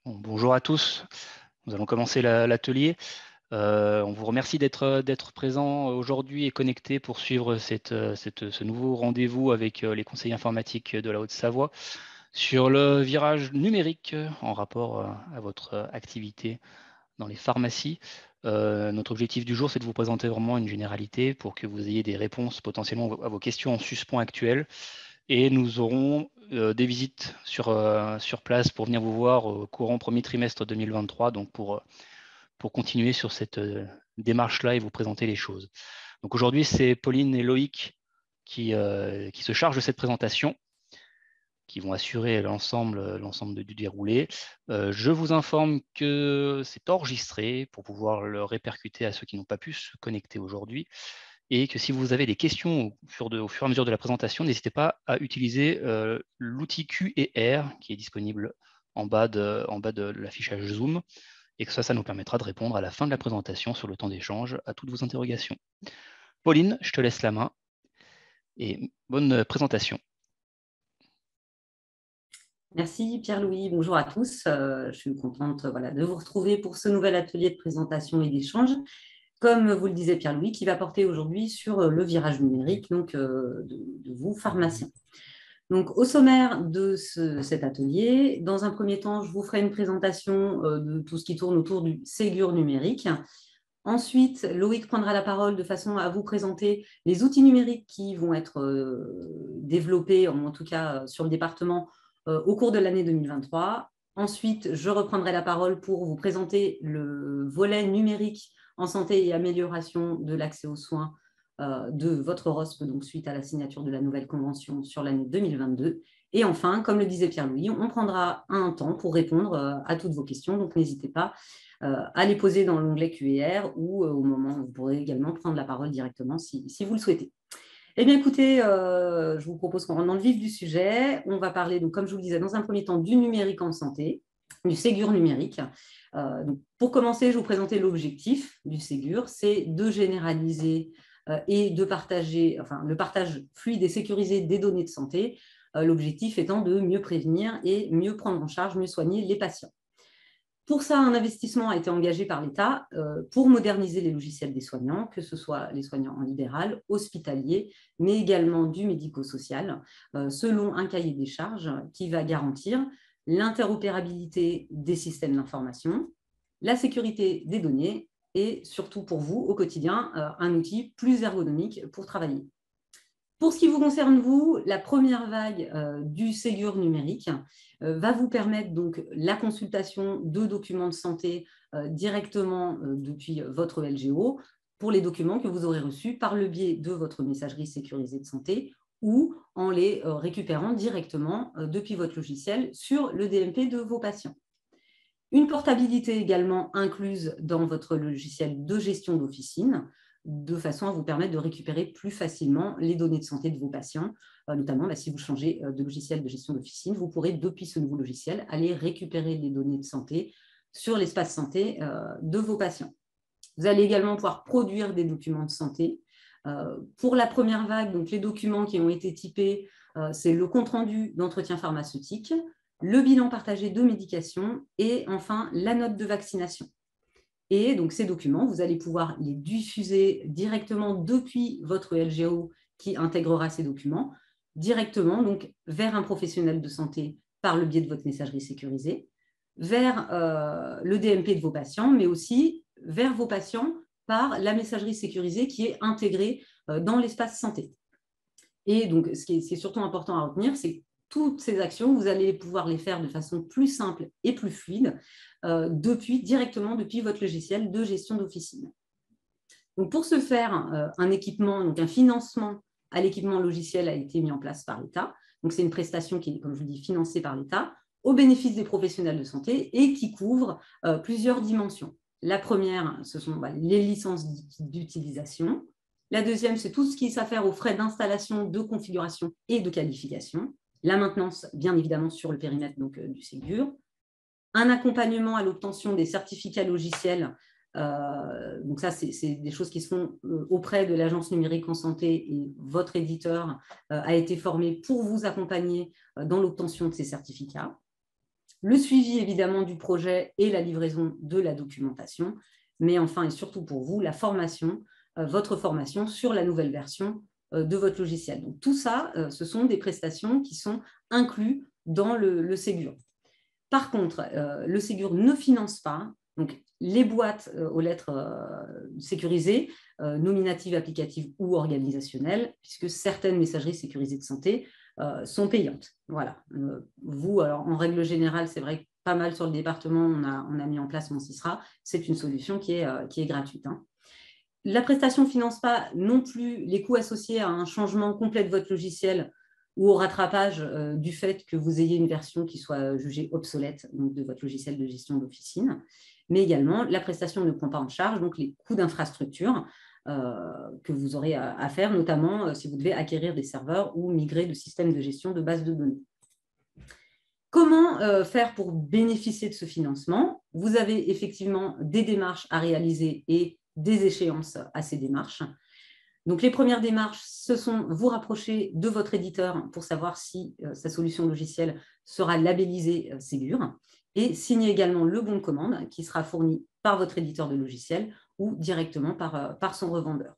Bon, bonjour à tous. Nous allons commencer l'atelier. On vous remercie d'être présent aujourd'hui et connecté pour suivre ce nouveau rendez-vous avec les conseillers informatiques de la Haute-Savoie sur le virage numérique en rapport à votre activité dans les pharmacies. Notre objectif du jour, c'est de vous présenter vraiment une généralité pour que vous ayez des réponses potentiellement à vos questions en suspens actuelles. Et nous aurons des visites sur place pour venir vous voir au courant premier trimestre 2023, donc pour continuer sur cette démarche-là et vous présenter les choses. Donc aujourd'hui, c'est Pauline et Loïc qui se chargent de cette présentation, qui vont assurer l'ensemble du déroulé. Je vous informe que c'est enregistré pour pouvoir le répercuter à ceux qui n'ont pas pu se connecter aujourd'hui et que si vous avez des questions au fur et à mesure de la présentation, n'hésitez pas à utiliser l'outil Q&R qui est disponible en bas de l'affichage Zoom et que ça nous permettra de répondre à la fin de la présentation sur le temps d'échange à toutes vos interrogations. Pauline, je te laisse la main et bonne présentation. Merci Pierre-Louis, bonjour à tous. Je suis contente de vous retrouver pour ce nouvel atelier de présentation et d'échange. Comme vous le disait Pierre-Louis, qui va porter aujourd'hui sur le virage numérique de vous, pharmaciens. Donc, au sommaire de cet atelier, dans un premier temps, je vous ferai une présentation de tout ce qui tourne autour du Ségur numérique. Ensuite, Loïc prendra la parole de façon à vous présenter les outils numériques qui vont être développés, en tout cas sur le département, au cours de l'année 2023. Ensuite, je reprendrai la parole pour vous présenter le volet numérique en santé et amélioration de l'accès aux soins de votre ROSP, donc suite à la signature de la nouvelle convention sur l'année 2022. Et enfin, comme le disait Pierre-Louis, on prendra un temps pour répondre à toutes vos questions, donc n'hésitez pas à les poser dans l'onglet Q&R ou au moment où vous pourrez également prendre la parole directement si vous le souhaitez. Eh bien, écoutez, je vous propose qu'on rentre dans le vif du sujet. On va parler, donc, comme je vous le disais, dans un premier temps, du numérique en santé, du Ségur numérique. Donc, pour commencer, je vais vous présenter l'objectif du Ségur, c'est de généraliser et de partager, le partage fluide et sécurisé des données de santé, l'objectif étant de mieux prévenir et mieux prendre en charge, mieux soigner les patients. Pour ça, un investissement a été engagé par l'État pour moderniser les logiciels des soignants, que ce soit les soignants en libéral, hospitalier, mais également du médico-social, selon un cahier des charges qui va garantir l'interopérabilité des systèmes d'information, la sécurité des données et surtout pour vous, au quotidien, un outil plus ergonomique pour travailler. Pour ce qui vous concerne, vous, la première vague du Ségur numérique va vous permettre donc la consultation de documents de santé directement depuis votre LGO pour les documents que vous aurez reçus par le biais de votre messagerie sécurisée de santé ou en les récupérant directement depuis votre logiciel sur le DMP de vos patients. Une portabilité également incluse dans votre logiciel de gestion d'officine, de façon à vous permettre de récupérer plus facilement les données de santé de vos patients, notamment si vous changez de logiciel de gestion d'officine, vous pourrez depuis ce nouveau logiciel aller récupérer les données de santé sur l'espace santé de vos patients. Vous allez également pouvoir produire des documents de santé. Pour la première vague, donc les documents qui ont été typés, c'est le compte-rendu d'entretien pharmaceutique, le bilan partagé de médication et enfin la note de vaccination. Et donc, ces documents, vous allez pouvoir les diffuser directement depuis votre LGO qui intégrera ces documents, directement donc, vers un professionnel de santé par le biais de votre messagerie sécurisée, vers le DMP de vos patients, mais aussi vers vos patients par la messagerie sécurisée qui est intégrée dans l'espace santé. Et donc, ce qui est surtout important à retenir, c'est que toutes ces actions, vous allez pouvoir les faire de façon plus simple et plus fluide directement depuis votre logiciel de gestion d'officine. Donc, pour ce faire, un équipement, donc un financement à l'équipement logiciel a été mis en place par l'État. Donc, c'est une prestation qui est, comme je vous dis, financée par l'État au bénéfice des professionnels de santé et qui couvre plusieurs dimensions. La première, ce sont les licences d'utilisation. La deuxième, c'est tout ce qui s'affaire aux frais d'installation, de configuration et de qualification. La maintenance, bien évidemment, sur le périmètre du Ségur. Un accompagnement à l'obtention des certificats logiciels. Donc ça, c'est des choses qui se font auprès de l'Agence numérique en santé et votre éditeur a été formé pour vous accompagner dans l'obtention de ces certificats. le suivi évidemment du projet et la livraison de la documentation, mais enfin et surtout pour vous, la formation, votre formation sur la nouvelle version de votre logiciel. Donc tout ça, ce sont des prestations qui sont incluses dans le Ségur. Par contre, le Ségur ne finance pas donc, les boîtes aux lettres sécurisées, nominatives, applicatives ou organisationnelles, puisque certaines messageries sécurisées de santé sont payantes. Voilà. Vous, alors, en règle générale, c'est vrai que pas mal sur le département, on a mis en place Mon Sisra. C'est une solution qui est gratuite. Hein. La prestation ne finance pas non plus les coûts associés à un changement complet de votre logiciel ou au rattrapage du fait que vous ayez une version qui soit jugée obsolète donc de votre logiciel de gestion d'officine. Mais également, la prestation ne prend pas en charge donc les coûts d'infrastructure que vous aurez à faire, notamment si vous devez acquérir des serveurs ou migrer de systèmes de gestion de bases de données. Comment faire pour bénéficier de ce financement? Vous avez effectivement des démarches à réaliser et des échéances à ces démarches. Donc, les premières démarches, ce sont vous rapprocher de votre éditeur pour savoir si sa solution logicielle sera labellisée Ségur et signer également le bon de commande qui sera fourni par votre éditeur de logiciel ou directement par son revendeur.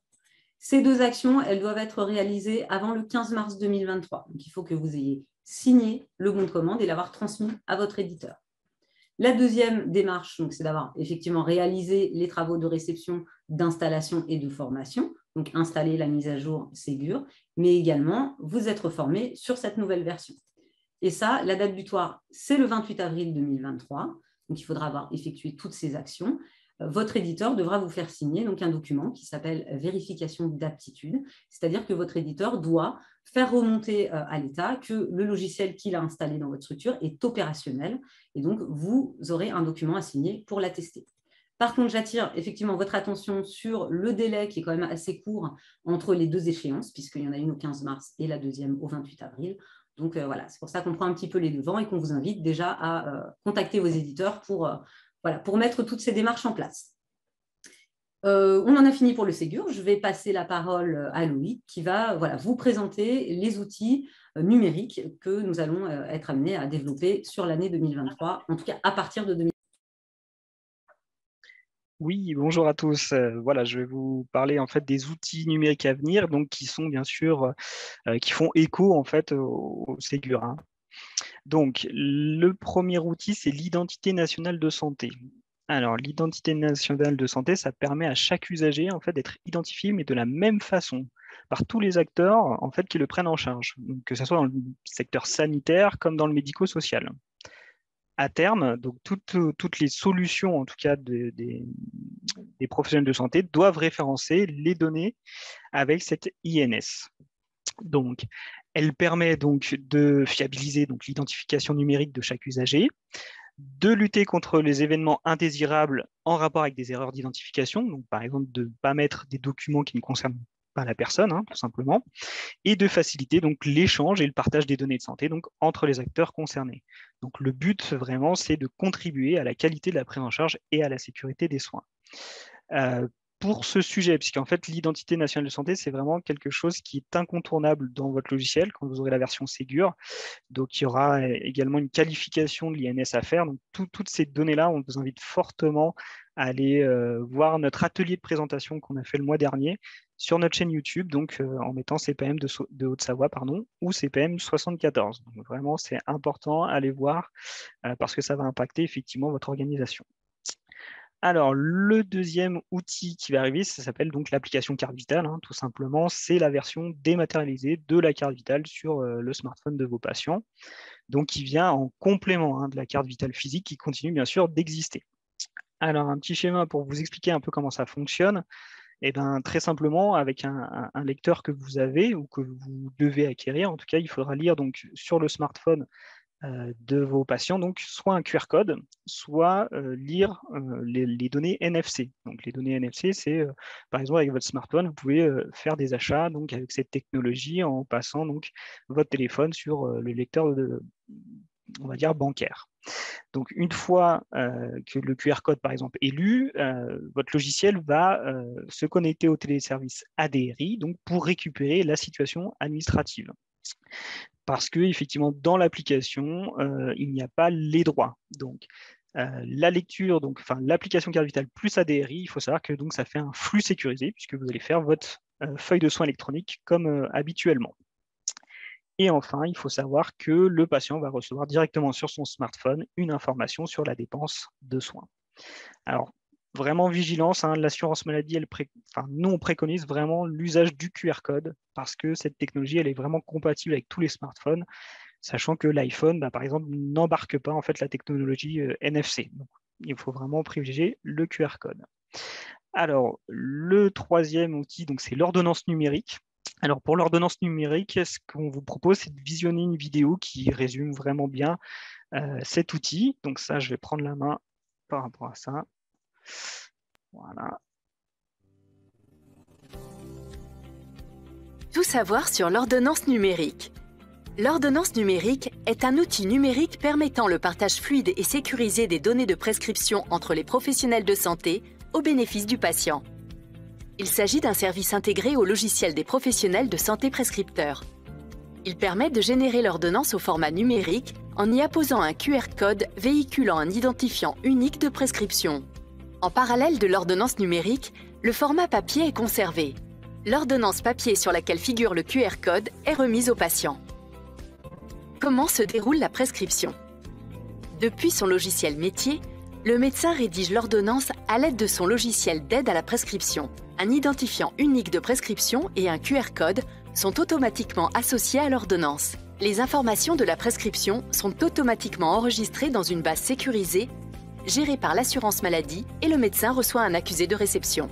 Ces deux actions, elles doivent être réalisées avant le 15 mars 2023. Donc, il faut que vous ayez signé le bon de commande et l'avoir transmis à votre éditeur. La deuxième démarche, c'est d'avoir effectivement réalisé les travaux de réception, d'installation et de formation, donc installer la mise à jour Ségur, mais également vous être formé sur cette nouvelle version. Et ça, la date butoir, c'est le 28 avril 2023, donc il faudra avoir effectué toutes ces actions. Votre éditeur devra vous faire signer donc un document qui s'appelle vérification d'aptitude, c'est-à-dire que votre éditeur doit faire remonter à l'État que le logiciel qu'il a installé dans votre structure est opérationnel et donc vous aurez un document à signer pour l'attester. Par contre, j'attire effectivement votre attention sur le délai qui est quand même assez court entre les deux échéances, puisqu'il y en a une au 15 mars et la deuxième au 28 avril. Donc voilà, c'est pour ça qu'on prend un petit peu les devants et qu'on vous invite déjà à contacter vos éditeurs pour mettre toutes ces démarches en place. On en a fini pour le Ségur. Je vais passer la parole à Loïc qui va vous présenter les outils numériques que nous allons être amenés à développer sur l'année 2023, en tout cas à partir de 2023. Oui, bonjour à tous. Voilà, je vais vous parler en fait des outils numériques à venir, donc qui sont bien sûr qui font écho en fait au Ségur, hein. Donc, le premier outil, c'est l'identité nationale de santé. Alors, l'identité nationale de santé, ça permet à chaque usager en fait d'être identifié, mais de la même façon par tous les acteurs en fait qui le prennent en charge, donc, que ce soit dans le secteur sanitaire comme dans le médico-social. À terme, donc toutes les solutions, en tout cas des professionnels de santé, doivent référencer les données avec cette INS. Donc, elle permet donc de fiabiliser donc l'identification numérique de chaque usager, de lutter contre les événements indésirables en rapport avec des erreurs d'identification, donc par exemple de ne pas mettre des documents qui ne concernent pas la personne, hein, tout simplement, et de faciliter donc l'échange et le partage des données de santé donc entre les acteurs concernés. Donc le but vraiment, c'est de contribuer à la qualité de la prise en charge et à la sécurité des soins. Pour ce sujet, puisqu'en fait, l'identité nationale de santé, c'est vraiment quelque chose qui est incontournable dans votre logiciel quand vous aurez la version Ségur. Donc, il y aura également une qualification de l'INS à faire. Donc, toutes ces données-là, on vous invite fortement à aller voir notre atelier de présentation qu'on a fait le mois dernier sur notre chaîne YouTube, donc en mettant CPM de Haute-Savoie, ou CPM 74. Donc, vraiment, c'est important à aller voir parce que ça va impacter effectivement votre organisation. Alors, le deuxième outil qui va arriver, ça s'appelle donc l'application carte vitale, hein, tout simplement. C'est la version dématérialisée de la carte vitale sur le smartphone de vos patients, donc qui vient en complément, hein, de la carte vitale physique qui continue bien sûr d'exister. Alors, un petit schéma pour vous expliquer un peu comment ça fonctionne. Eh bien, très simplement, avec un lecteur que vous avez ou que vous devez acquérir, en tout cas, il faudra lire donc, sur le smartphone de vos patients, donc soit un QR code, soit lire les données NFC. Donc les données NFC, c'est par exemple avec votre smartphone, vous pouvez faire des achats donc avec cette technologie en passant donc votre téléphone sur le lecteur on va dire bancaire. Donc une fois que le QR code par exemple est lu, votre logiciel va se connecter au téléservice ADRI donc pour récupérer la situation administrative. parce que effectivement dans l'application, il n'y a pas les droits. Donc la lecture, l'application carte vitale plus ADRI, il faut savoir que donc ça fait un flux sécurisé puisque vous allez faire votre feuille de soins électronique comme habituellement. Et enfin, il faut savoir que le patient va recevoir directement sur son smartphone une information sur la dépense de soins. Alors, vraiment vigilance, hein, l'assurance maladie, nous, on préconise vraiment l'usage du QR code parce que cette technologie, elle est vraiment compatible avec tous les smartphones, sachant que l'iPhone, par exemple, n'embarque pas en fait la technologie NFC. Donc, il faut vraiment privilégier le QR code. Alors, le troisième outil, c'est l'ordonnance numérique. Alors, pour l'ordonnance numérique, ce qu'on vous propose, c'est de visionner une vidéo qui résume vraiment bien cet outil. Donc ça, je vais prendre la main par rapport à ça. Voilà. Tout savoir sur l'ordonnance numérique. L'ordonnance numérique est un outil numérique permettant le partage fluide et sécurisé des données de prescription entre les professionnels de santé au bénéfice du patient. Il s'agit d'un service intégré au logiciel des professionnels de santé prescripteurs. Il permet de générer l'ordonnance au format numérique en y apposant un QR code véhiculant un identifiant unique de prescription. En parallèle de l'ordonnance numérique, le format papier est conservé. L'ordonnance papier sur laquelle figure le QR code est remise au patient. Comment se déroule la prescription? Depuis son logiciel métier, le médecin rédige l'ordonnance à l'aide de son logiciel d'aide à la prescription. Un identifiant unique de prescription et un QR code sont automatiquement associés à l'ordonnance. Les informations de la prescription sont automatiquement enregistrées dans une base sécurisée, gérée par l'assurance maladie, et le médecin reçoit un accusé de réception.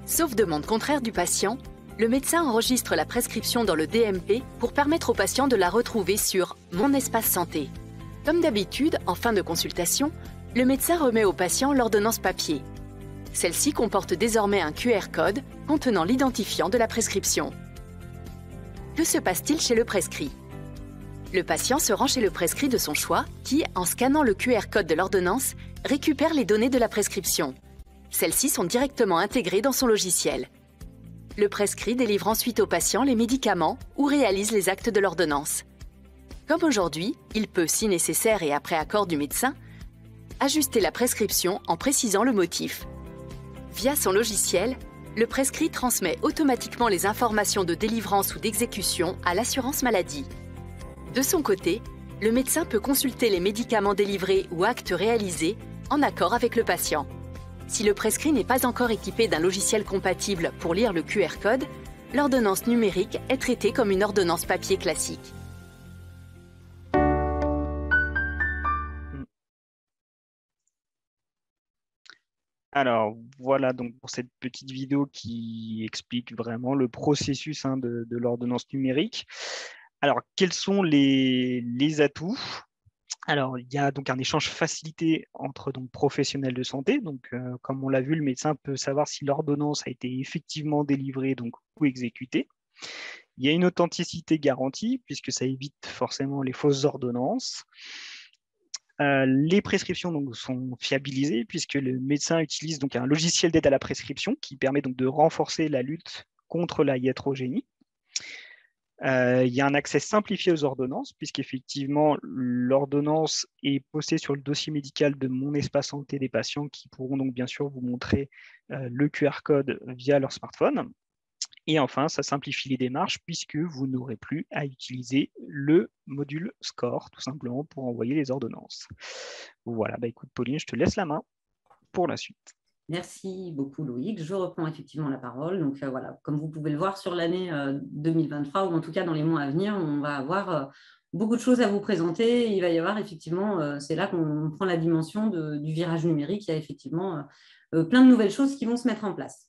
Sauf demande contraire du patient, le médecin enregistre la prescription dans le DMP pour permettre au patient de la retrouver sur « Mon espace santé ». Comme d'habitude, en fin de consultation, le médecin remet au patient l'ordonnance papier. Celle-ci comporte désormais un QR code contenant l'identifiant de la prescription. Que se passe-t-il chez le prescrit? Le patient se rend chez le prescrit de son choix qui, en scannant le QR code de l'ordonnance, récupère les données de la prescription. Celles-ci sont directement intégrées dans son logiciel. Le prescrit délivre ensuite au patient les médicaments ou réalise les actes de l'ordonnance. Comme aujourd'hui, il peut, si nécessaire et après accord du médecin, ajuster la prescription en précisant le motif. Via son logiciel, le prescrit transmet automatiquement les informations de délivrance ou d'exécution à l'assurance maladie. De son côté, le médecin peut consulter les médicaments délivrés ou actes réalisés en accord avec le patient. Si le prescrit n'est pas encore équipé d'un logiciel compatible pour lire le QR code, l'ordonnance numérique est traitée comme une ordonnance papier classique. Alors voilà donc pour cette petite vidéo qui explique vraiment le processus de l'ordonnance numérique. Alors quels sont les atouts? Alors il y a donc un échange facilité entre professionnels de santé. Donc comme on l'a vu, le médecin peut savoir si l'ordonnance a été effectivement délivrée ou exécutée. Il y a une authenticité garantie puisque ça évite forcément les fausses ordonnances. Les prescriptions sont fiabilisées puisque le médecin utilise un logiciel d'aide à la prescription qui permet de renforcer la lutte contre la iatrogénie. Il y a un accès simplifié aux ordonnances puisqu'effectivement l'ordonnance est postée sur le dossier médical de Mon Espace Santé des patients qui pourront bien sûr vous montrer le QR code via leur smartphone. Et enfin, ça simplifie les démarches puisque vous n'aurez plus à utiliser le module SCORE, tout simplement, pour envoyer les ordonnances. Voilà, écoute Pauline, je te laisse la main pour la suite. Merci beaucoup Loïc. Je reprends effectivement la parole. Donc voilà, comme vous pouvez le voir sur l'année 2023, ou en tout cas dans les mois à venir, on va avoir beaucoup de choses à vous présenter. Il va y avoir effectivement, c'est là qu'on prend la dimension du virage numérique. Il y a effectivement plein de nouvelles choses qui vont se mettre en place.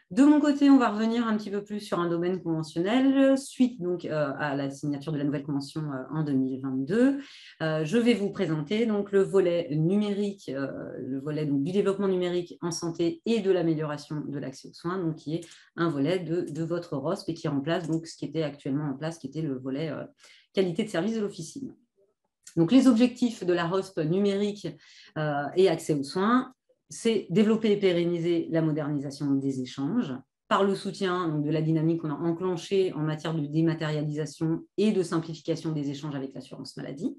De mon côté, on va revenir un petit peu plus sur un domaine conventionnel, suite à la signature de la nouvelle convention en 2022. Je vais vous présenter le volet numérique, le volet du développement numérique en santé et de l'amélioration de l'accès aux soins, qui est un volet de votre ROSP et qui remplace ce qui était actuellement en place, qui était le volet qualité de service de l'officine. Donc, les objectifs de la ROSP numérique et accès aux soins, c'est développer et pérenniser la modernisation des échanges, par le soutien donc, de la dynamique qu'on a enclenchée en matière de dématérialisation et de simplification des échanges avec l'assurance maladie,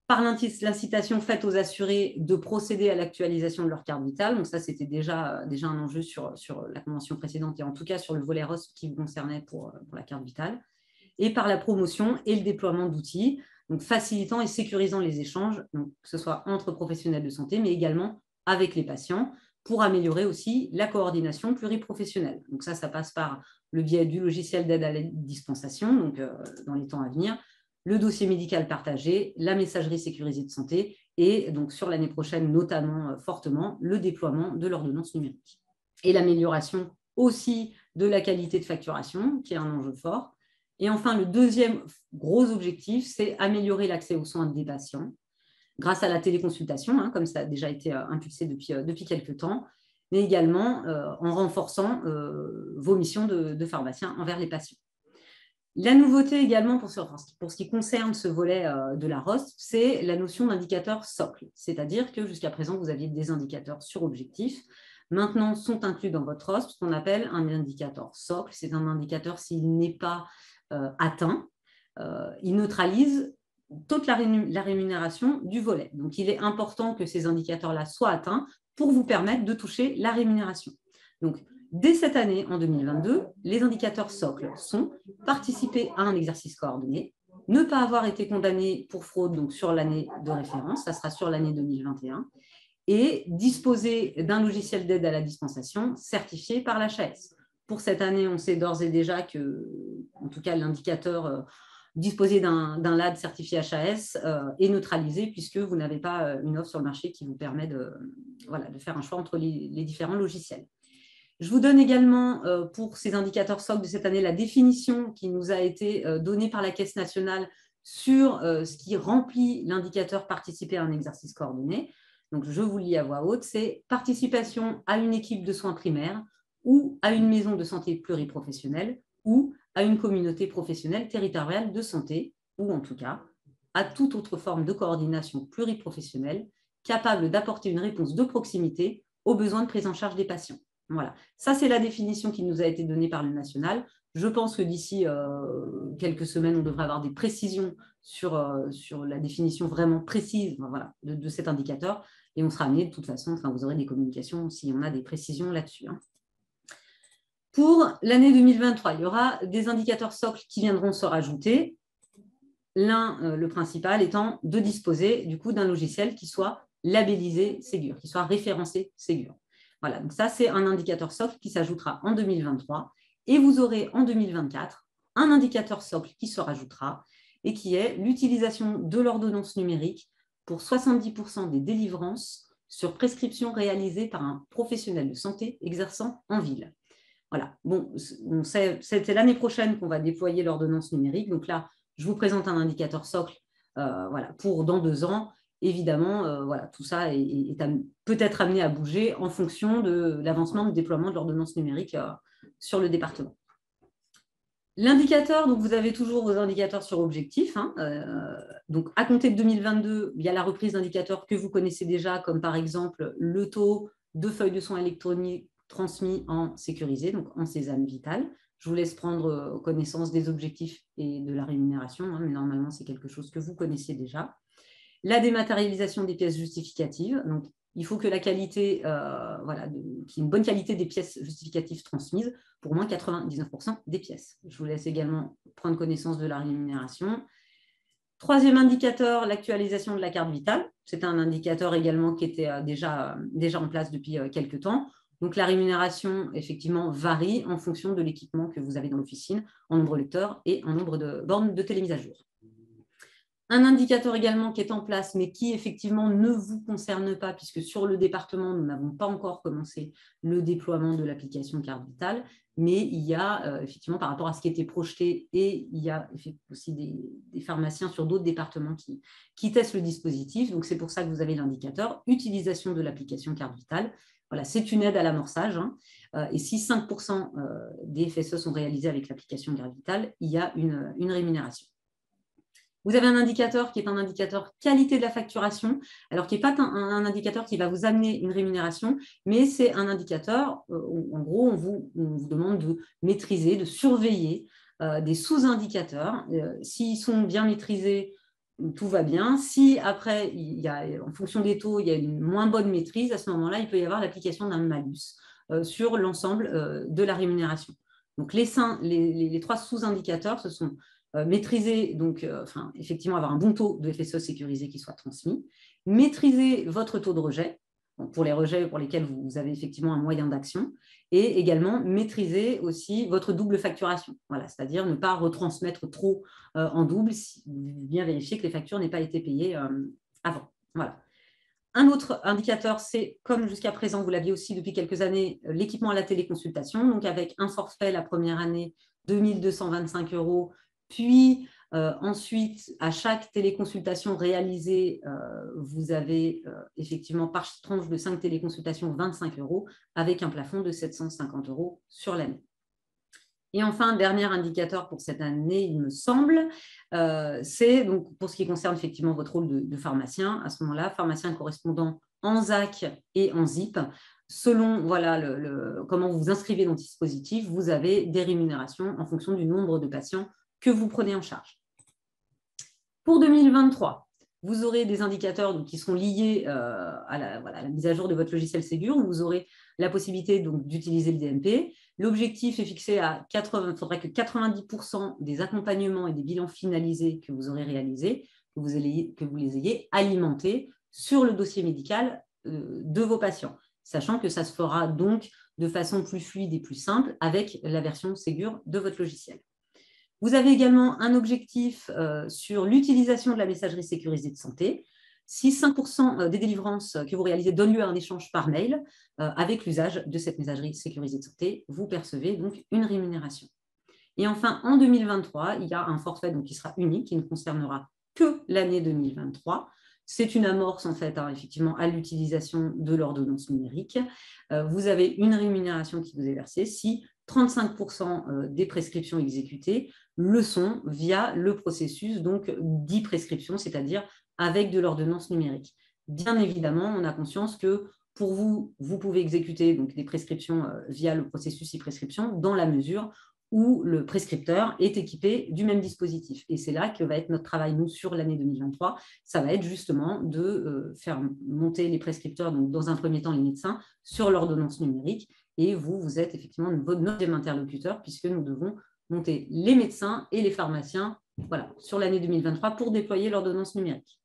par l'incitation faite aux assurés de procéder à l'actualisation de leur carte vitale. Donc ça, c'était déjà un enjeu sur la convention précédente et en tout cas sur le volet ROSP qui vous concernait pour la carte vitale. Et par la promotion et le déploiement d'outils, donc facilitant et sécurisant les échanges, donc que ce soit entre professionnels de santé, mais également avec les patients, pour améliorer aussi la coordination pluriprofessionnelle. Donc ça passe par le biais du logiciel d'aide à la dispensation, donc dans les temps à venir, le dossier médical partagé, la messagerie sécurisée de santé et donc sur l'année prochaine, notamment fortement, le déploiement de l'ordonnance numérique. Et l'amélioration aussi de la qualité de facturation, qui est un enjeu fort. Et enfin, le deuxième gros objectif, c'est améliorer l'accès aux soins des patients grâce à la téléconsultation, comme ça a déjà été impulsé depuis quelques temps, mais également en renforçant vos missions de pharmacien envers les patients. La nouveauté également pour ce qui concerne ce volet de la ROSP, c'est la notion d'indicateur socle, c'est-à-dire que jusqu'à présent, vous aviez des indicateurs sur objectif. Maintenant, sont inclus dans votre ROSP ce qu'on appelle un indicateur socle. C'est un indicateur, s'il n'est pas atteint, il neutralise toute la rémunération du volet. Donc, il est important que ces indicateurs-là soient atteints pour vous permettre de toucher la rémunération. Donc, dès cette année, en 2022, les indicateurs socles sont participer à un exercice coordonné, ne pas avoir été condamné pour fraude donc sur l'année de référence, ça sera sur l'année 2021, et disposer d'un logiciel d'aide à la dispensation certifié par l'HAS. Pour cette année, on sait d'ores et déjà que, en tout cas, l'indicateur disposer d'un LAD certifié HAS est neutralisé puisque vous n'avez pas une offre sur le marché qui vous permet de faire un choix entre les différents logiciels. Je vous donne également pour ces indicateurs SOC de cette année la définition qui nous a été donnée par la Caisse nationale sur ce qui remplit l'indicateur participer à un exercice coordonné. Donc, je vous le lis à voix haute, c'est participation à une équipe de soins primaires ou à une maison de santé pluriprofessionnelle ou à une communauté professionnelle territoriale de santé ou en tout cas à toute autre forme de coordination pluriprofessionnelle capable d'apporter une réponse de proximité aux besoins de prise en charge des patients. Voilà, ça c'est la définition qui nous a été donnée par le national. Je pense que d'ici quelques semaines, on devrait avoir des précisions sur la définition vraiment précise de cet indicateur et on sera amené de toute façon, vous aurez des communications si on a des précisions là-dessus. Pour l'année 2023, il y aura des indicateurs socles qui viendront se rajouter. L'un, le principal, étant de disposer du coup d'un logiciel qui soit labellisé Ségur, qui soit référencé Ségur. Voilà, donc ça, c'est un indicateur socle qui s'ajoutera en 2023. Et vous aurez en 2024 un indicateur socle qui se rajoutera et qui est l'utilisation de l'ordonnance numérique pour 70% des délivrances sur prescription réalisées par un professionnel de santé exerçant en ville. Voilà, bon, c'était l'année prochaine qu'on va déployer l'ordonnance numérique. Donc là, je vous présente un indicateur socle pour dans 2 ans. Évidemment, tout ça est peut-être amené à bouger en fonction de l'avancement du déploiement de l'ordonnance numérique sur le département. L'indicateur, donc vous avez toujours vos indicateurs sur objectif. Donc à compter de 2022, il y a la reprise d'indicateurs que vous connaissez déjà, comme par exemple le taux de feuilles de soins électroniques transmis en sécurisé, donc en sésame vital. Je vous laisse prendre connaissance des objectifs et de la rémunération, mais normalement, c'est quelque chose que vous connaissiez déjà. La dématérialisation des pièces justificatives. Donc, il faut que la qualité, qu'il y ait une bonne qualité des pièces justificatives transmises pour au moins 99% des pièces. Je vous laisse également prendre connaissance de la rémunération. Troisième indicateur, l'actualisation de la carte vitale. C'est un indicateur également qui était déjà en place depuis quelques temps. Donc, la rémunération, effectivement, varie en fonction de l'équipement que vous avez dans l'officine, en nombre de lecteurs et en nombre de bornes de télémise à jour. Un indicateur également qui est en place, mais qui, effectivement, ne vous concerne pas, puisque sur le département, nous n'avons pas encore commencé le déploiement de l'application carte vitale, mais il y a, effectivement, par rapport à ce qui était projeté, et il y a aussi des pharmaciens sur d'autres départements qui testent le dispositif. Donc, c'est pour ça que vous avez l'indicateur, utilisation de l'application carte vitale. Voilà, c'est une aide à l'amorçage. Et si 5% des FSE sont réalisés avec l'application carte vitale, il y a une rémunération. Vous avez un indicateur qui est un indicateur qualité de la facturation, alors qui n'est pas un indicateur qui va vous amener une rémunération, mais c'est un indicateur, en gros, on vous demande de maîtriser, de surveiller des sous-indicateurs. S'ils sont bien maîtrisés, tout va bien. Si après, en fonction des taux, il y a une moins bonne maîtrise, à ce moment-là, il peut y avoir l'application d'un malus sur l'ensemble de la rémunération. Donc, les 3 sous-indicateurs, ce sont maîtriser, donc effectivement avoir un bon taux de FSE sécurisé qui soit transmis, maîtriser votre taux de rejet, pour les rejets pour lesquels vous avez effectivement un moyen d'action, et également maîtriser aussi votre double facturation, voilà, c'est-à-dire ne pas retransmettre trop en double, bien vérifier que les factures n'aient pas été payées avant. Voilà. Un autre indicateur, c'est, comme jusqu'à présent, vous l'aviez aussi depuis quelques années, l'équipement à la téléconsultation, donc avec un forfait la première année, 2 225 €, puis ensuite, à chaque téléconsultation réalisée, vous avez effectivement par tranche de 5 téléconsultations 25 € avec un plafond de 750 € sur l'année. Et enfin, dernier indicateur pour cette année, il me semble, c'est donc pour ce qui concerne effectivement votre rôle de pharmacien, à ce moment-là, pharmacien correspondant en ZAC et en ZIP. Selon voilà, comment vous vous inscrivez dans le dispositif, vous avez des rémunérations en fonction du nombre de patients que vous prenez en charge. Pour 2023, vous aurez des indicateurs qui seront liés à la mise à jour de votre logiciel Ségur, où vous aurez la possibilité d'utiliser le DMP. L'objectif est fixé à 80, il faudrait que 90% des accompagnements et des bilans finalisés que vous aurez réalisés, que vous les ayez alimentés sur le dossier médical de vos patients, sachant que ça se fera donc de façon plus fluide et plus simple avec la version Ségur de votre logiciel. Vous avez également un objectif sur l'utilisation de la messagerie sécurisée de santé. Si 5% des délivrances que vous réalisez donnent lieu à un échange par mail, avec l'usage de cette messagerie sécurisée de santé, vous percevez donc une rémunération. Et enfin, en 2023, il y a un forfait qui sera unique, qui ne concernera que l'année 2023. C'est une amorce, en fait, effectivement, à l'utilisation de l'ordonnance numérique. Vous avez une rémunération qui vous est versée si 35% des prescriptions exécutées le sont via le processus d'e-prescription, c'est-à-dire avec de l'ordonnance numérique. Bien évidemment, on a conscience que pour vous, vous pouvez exécuter des prescriptions via le processus e-prescription dans la mesure où le prescripteur est équipé du même dispositif. Et c'est là que va être notre travail, nous, sur l'année 2023. Ça va être justement de faire monter les prescripteurs, donc dans un premier temps les médecins, sur l'ordonnance numérique. Et vous êtes effectivement notre deuxième interlocuteur, puisque nous devons monter les médecins et les pharmaciens sur l'année 2023 pour déployer l'ordonnance numérique.